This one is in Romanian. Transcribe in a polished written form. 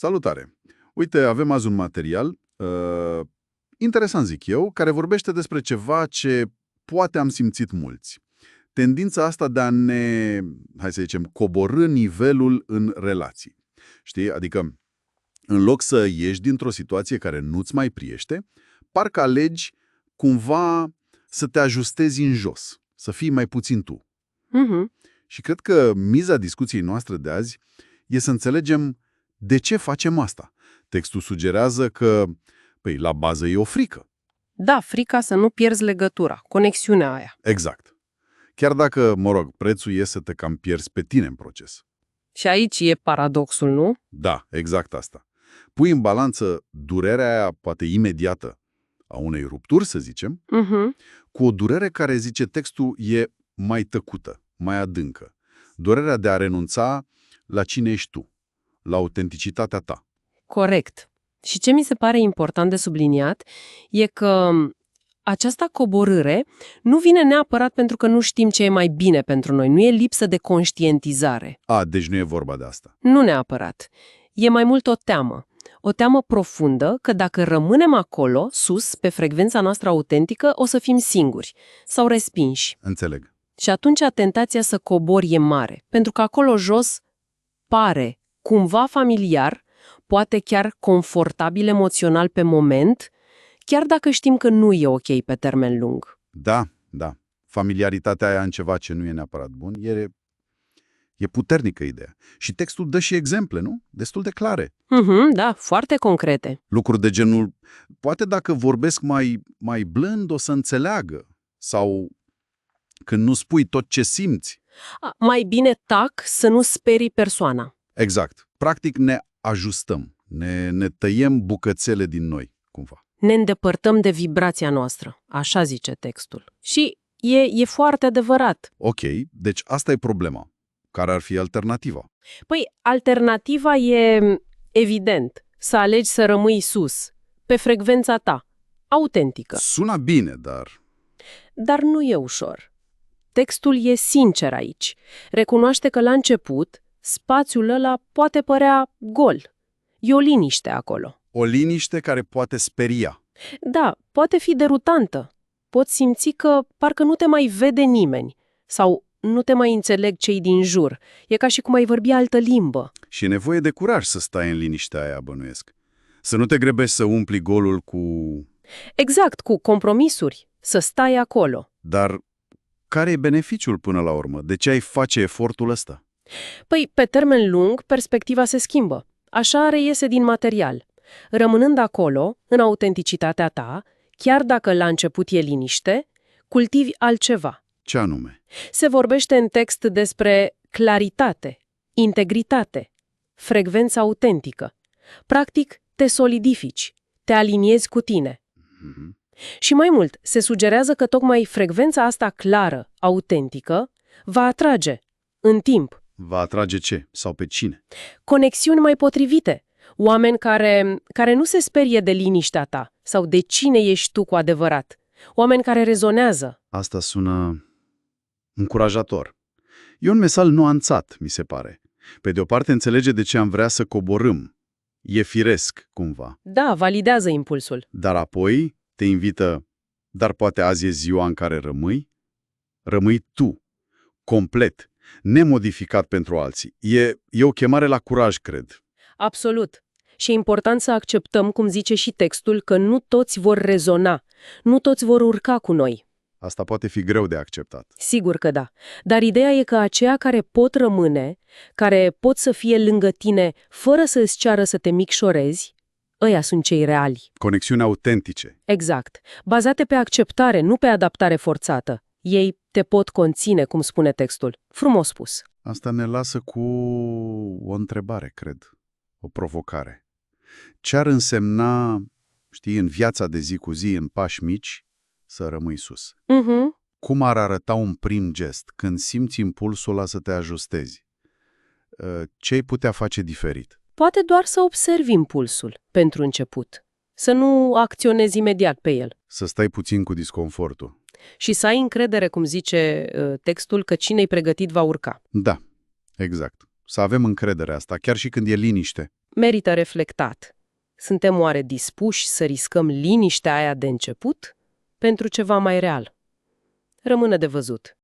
Salutare! Uite, avem azi un material interesant, zic eu, care vorbește despre ceva ce poate am simțit mulți. Tendința asta de a ne, hai să zicem, coborî nivelul în relații. Știi? Adică, în loc să ieși dintr-o situație care nu-ți mai priește, parcă alegi cumva să te ajustezi în jos, să fii mai puțin tu. Și cred că miza discuției noastre de azi e să înțelegem de ce facem asta. Textul sugerează că, la bază e o frică. Da, frica să nu pierzi legătura, conexiunea aia. Exact. Chiar dacă, prețul e să te cam pierzi pe tine în proces. Și aici e paradoxul, nu? Da, exact asta. Pui în balanță durerea aia, poate imediată, a unei rupturi, să zicem, cu o durere care, zice textul, e mai tăcută, mai adâncă. Durerea de a renunța la cine ești tu, la autenticitatea ta. Corect. Și ce mi se pare important de subliniat e că această coborâre nu vine neapărat pentru că nu știm ce e mai bine pentru noi. Nu e lipsă de conștientizare. Deci nu e vorba de asta. Nu neapărat. E mai mult o teamă. O teamă profundă că dacă rămânem acolo, sus, pe frecvența noastră autentică, o să fim singuri sau respinși. Înțeleg. Și atunci tentația să cobori e mare, pentru că acolo jos pare cumva familiar, poate chiar confortabil emoțional pe moment, chiar dacă știm că nu e ok pe termen lung. Da. Familiaritatea aia în ceva ce nu e neapărat bun e puternică ideea. Și textul dă și exemple, nu? Destul de clare. Da, foarte concrete. Lucruri de genul, poate dacă vorbesc mai blând o să înțeleagă. Sau când nu spui tot ce simți. Mai bine tac să nu sperii persoana. Exact. Practic ne ajustăm. Ne tăiem bucățele din noi, cumva. Ne îndepărtăm de vibrația noastră, așa zice textul. Și e foarte adevărat. Ok, deci asta e problema. Care ar fi alternativa? Păi, alternativa e evident. Să alegi să rămâi sus, pe frecvența ta, autentică. Sună bine, dar... Dar nu e ușor. Textul e sincer aici. Recunoaște că la început spațiul ăla poate părea gol. E o liniște acolo. O liniște care poate speria. Da, poate fi derutantă. Poți simți că parcă nu te mai vede nimeni sau nu te mai înțeleg cei din jur. E ca și cum ai vorbi altă limbă. Și e nevoie de curaj să stai în liniștea aia, bănuiesc. Să nu te grăbești să umpli golul cu... Exact, cu compromisuri. Să stai acolo. Dar care e beneficiul până la urmă? De ce ai face efortul ăsta? Păi, pe termen lung, perspectiva se schimbă. Așa reiese din material. Rămânând acolo, în autenticitatea ta, chiar dacă la început e liniște, cultivi altceva. Ce anume? Se vorbește în text despre claritate, integritate, frecvență autentică. Practic, te solidifici, te aliniezi cu tine. Și mai mult, se sugerează că tocmai frecvența asta clară, autentică, va atrage, în timp. Va atrage ce? Sau pe cine? Conexiuni mai potrivite. Oameni care nu se sperie de liniștea ta sau de cine ești tu cu adevărat. Oameni care rezonează. Asta sună încurajator. E un mesaj nuanțat, mi se pare. Pe de o parte înțelege de ce am vrea să coborâm. E firesc, cumva. Da, validează impulsul. Dar apoi te invită, dar poate azi e ziua în care rămâi? Rămâi tu, complet, nemodificat pentru alții. E o chemare la curaj, cred. Absolut. Și e important să acceptăm, cum zice și textul, că nu toți vor rezona, nu toți vor urca cu noi. Asta poate fi greu de acceptat. Sigur că da. Dar ideea e că aceia care pot rămâne, care pot să fie lângă tine fără să îți ceară să te micșorezi, ăia sunt cei reali. Conexiuni autentice. Exact. Bazate pe acceptare, nu pe adaptare forțată. Ei te pot conține, cum spune textul. Frumos spus. Asta ne lasă cu o întrebare, cred. O provocare. Ce ar însemna, în viața de zi cu zi, în pași mici, să rămâi sus? Cum ar arăta un prim gest când simți impulsul ăla să te ajustezi? Ce ai putea face diferit? Poate doar să observi impulsul, pentru început. Să nu acționezi imediat pe el. Să stai puțin cu disconfortul. Și să ai încredere, cum zice textul, că cine-i pregătit va urca. Da, exact. Să avem încrederea asta, chiar și când e liniște. Merită reflectat. Suntem oare dispuși să riscăm liniștea aia de început pentru ceva mai real? Rămâne de văzut.